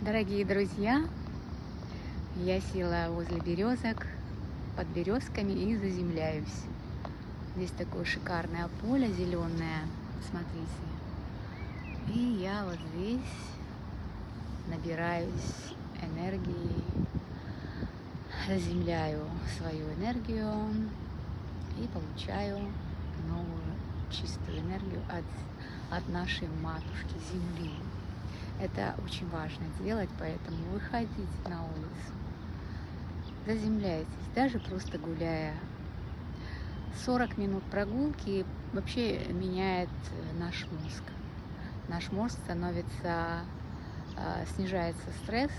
Дорогие друзья, я села возле березок, под березками и заземляюсь. Здесь такое шикарное поле зеленое, смотрите. И я вот здесь набираюсь энергии, заземляю свою энергию и получаю новую чистую энергию от нашей матушки Земли. Это очень важно делать, поэтому выходите на улицу, заземляйтесь, даже просто гуляя. 40 минут прогулки вообще меняет наш мозг. Наш мозг становится, снижается стресс,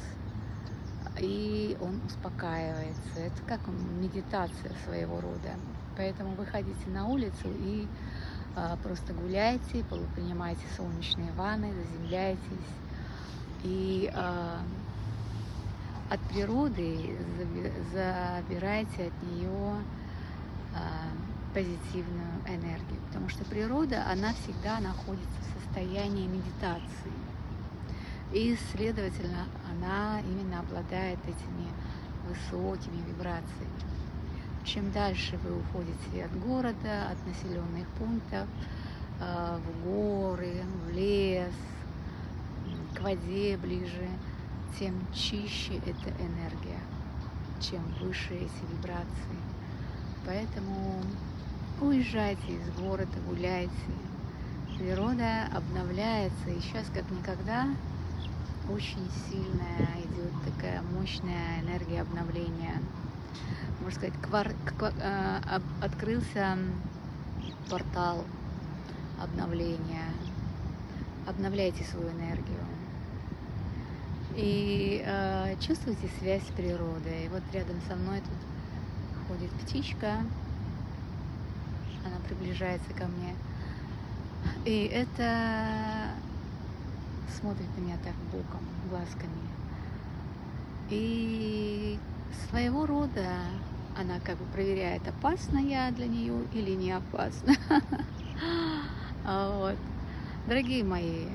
и он успокаивается. Это как медитация своего рода. Поэтому выходите на улицу и просто гуляйте, принимайте солнечные ванны, заземляйтесь. И от природы забирайте от нее позитивную энергию, потому что природа, она всегда находится в состоянии медитации. И, следовательно, она именно обладает этими высокими вибрациями. Чем дальше вы уходите от города, от населенных пунктов, в горы, в лес, к воде ближе, тем чище эта энергия, чем выше эти вибрации. Поэтому уезжайте из города, гуляйте. Природа обновляется, и сейчас как никогда очень сильная идет такая мощная энергия обновления. Можно сказать, открылся портал обновления. Обновляйте свою энергию. И чувствуйте связь с природой. И вот рядом со мной тут ходит птичка. Она приближается ко мне. И это смотрит на меня так боком, глазками. И своего рода она как бы проверяет, опасна я для нее или не опасна. Вот. Дорогие мои,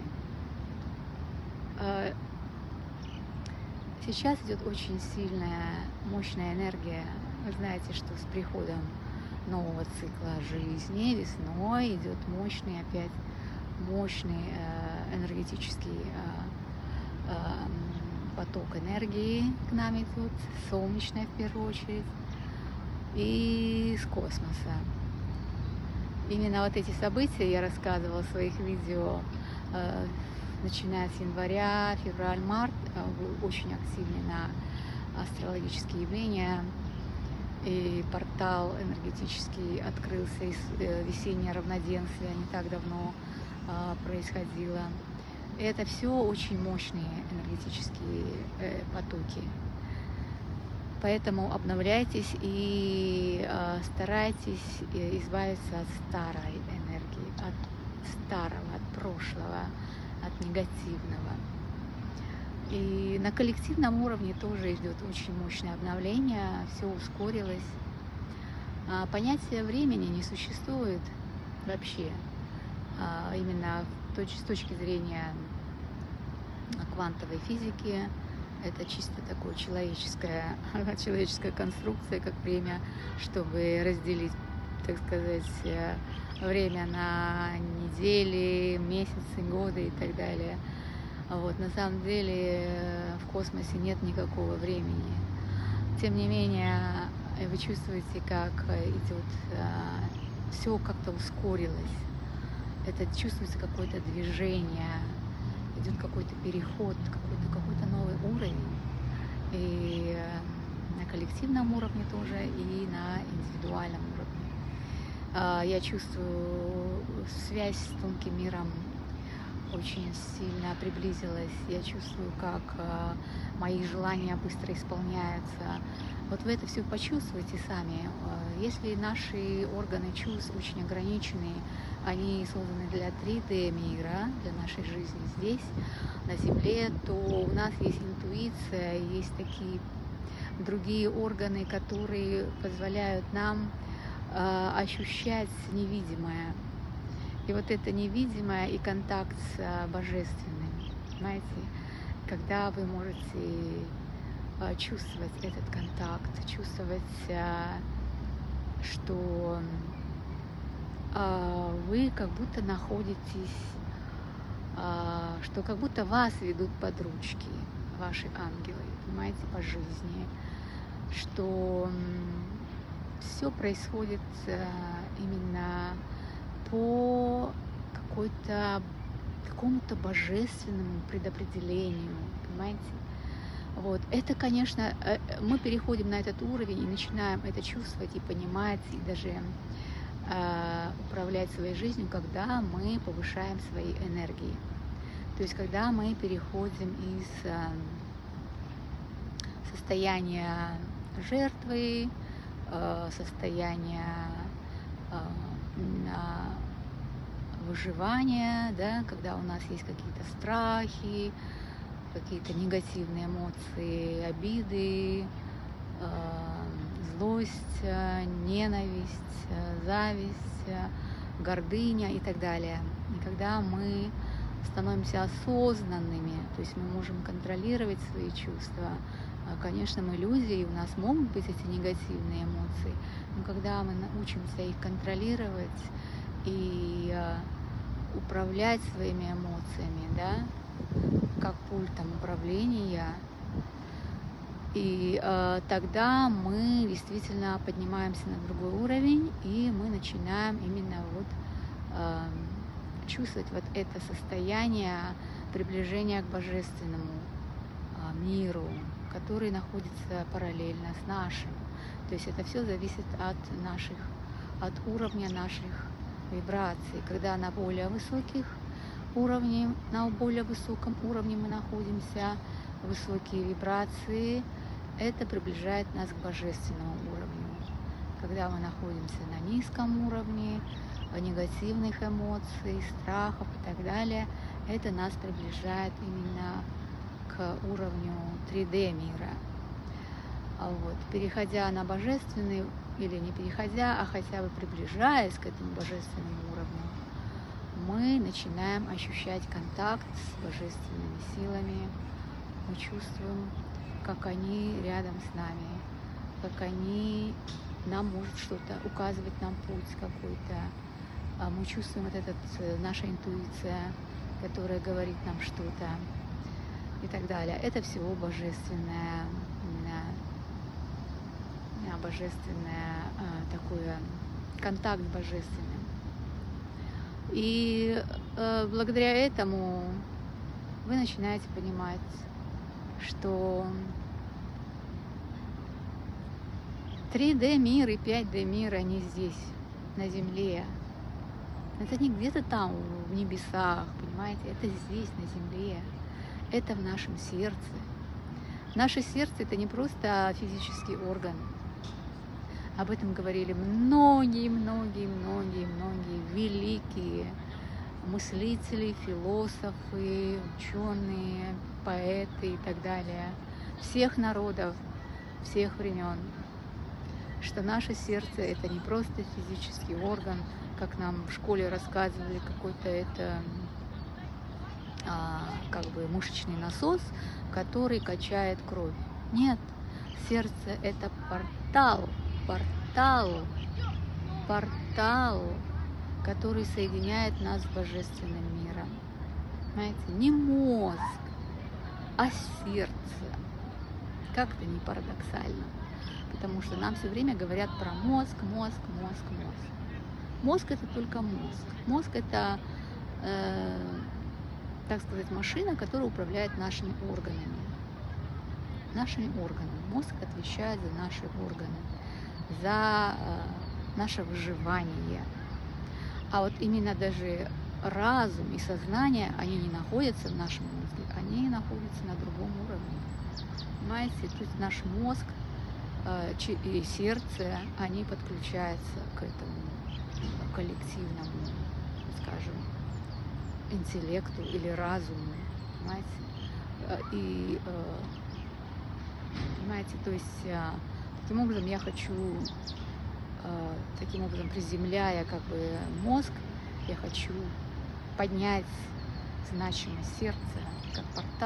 сейчас идет очень сильная, мощная энергия. Вы знаете, что с приходом нового цикла жизни весной идет мощный энергетический поток энергии к нам идет, солнечная в первую очередь, и с космоса. Именно вот эти события я рассказывала в своих видео, начиная с января, февраль, март, был очень активный на астрологические явления. И портал энергетический открылся, весеннее равноденствие не так давно происходило. И это все очень мощные энергетические потоки. Поэтому обновляйтесь и старайтесь избавиться от старой энергии, от старого, от прошлого, от негативного. И на коллективном уровне тоже идет очень мощное обновление, все ускорилось. Понятия времени не существует вообще. Именно с точки зрения квантовой физики, это чисто такое человеческая конструкция, как время, чтобы разделить, так сказать, время на недели, месяцы, годы и так далее. Вот, на самом деле в космосе нет никакого времени. Тем не менее, вы чувствуете, как идет, все как-то ускорилось. Это чувствуется какое-то движение, идет какой-то переход, какой-то новый уровень. И на коллективном уровне тоже, и на индивидуальном уровне. Я чувствую связь с тонким миром очень сильно приблизилась. Я чувствую, как мои желания быстро исполняются. Вот вы это все почувствуете сами. Если наши органы чувств очень ограничены, они созданы для 3D мира, для нашей жизни здесь, на Земле, то у нас есть интуиция, есть такие другие органы, которые позволяют нам ощущать невидимое. И вот это невидимое и контакт с божественным, понимаете, когда вы можете чувствовать этот контакт, чувствовать, что вы как будто находитесь, что как будто вас ведут под ручки ваши ангелы, понимаете, по жизни, что все происходит именно по какому-то божественному предопределению, понимаете? Вот. Это, конечно, мы переходим на этот уровень и начинаем это чувствовать и понимать, и даже управлять своей жизнью, когда мы повышаем свои энергии. То есть, когда мы переходим из состояния жертвы, состояния выживания, да, когда у нас есть какие-то страхи, какие-то негативные эмоции, обиды, злость, ненависть, зависть, гордыня и так далее. И когда мы становимся осознанными, то есть мы можем контролировать свои чувства. Конечно, мы люди, и у нас могут быть эти негативные эмоции, но когда мы научимся их контролировать и управлять своими эмоциями, да, как пультом управления, и тогда мы действительно поднимаемся на другой уровень, и мы начинаем именно вот чувствовать вот это состояние приближения к божественному миру, который находится параллельно с нашим. То есть это все зависит от уровня наших вибраций. Когда на более высоких уровнях, на более высоком уровне мы находимся, высокие вибрации, это приближает нас к божественному уровню. Когда мы находимся на низком уровне, негативных эмоций, страхов и так далее, это нас приближает именно к уровню 3D мира. Вот. Переходя на божественный, или не переходя, а хотя бы приближаясь к этому божественному уровню, мы начинаем ощущать контакт с божественными силами, мы чувствуем, как они рядом с нами, как они нам может что-то указывать, нам путь какой-то. Мы чувствуем вот наша интуиция, которая говорит нам что-то и так далее. Это всего божественное такой контакт божественным. И благодаря этому вы начинаете понимать, что 3D мир и 5D мир, они здесь, на Земле. Это не где-то там, в небесах, понимаете? Это здесь, на Земле. Это в нашем сердце. Наше сердце – это не просто физический орган. Об этом говорили многие великие мыслители, философы, ученые, поэты и так далее. Всех народов, всех времен. Что наше сердце – это не просто физический орган, как нам в школе рассказывали, какой-то это как бы мышечный насос, который качает кровь. Нет, сердце – это портал, который соединяет нас с божественным миром. Знаете, не мозг, а сердце. Как это не парадоксально? Потому что нам все время говорят про мозг. Мозг – это только мозг. Мозг – это, так сказать, машина, которая управляет нашими органами. Мозг отвечает за наши органы, за наше выживание. А вот именно даже разум и сознание, они не находятся в нашем мозге, они находятся на другом уровне. Понимаете? То есть наш мозг и сердце, они подключаются к этому коллективному, скажем, интеллекту или разуму, понимаете? И понимаете, то есть таким образом я хочу, таким образом приземляя как бы мозг, я хочу поднять значимость сердца как портал.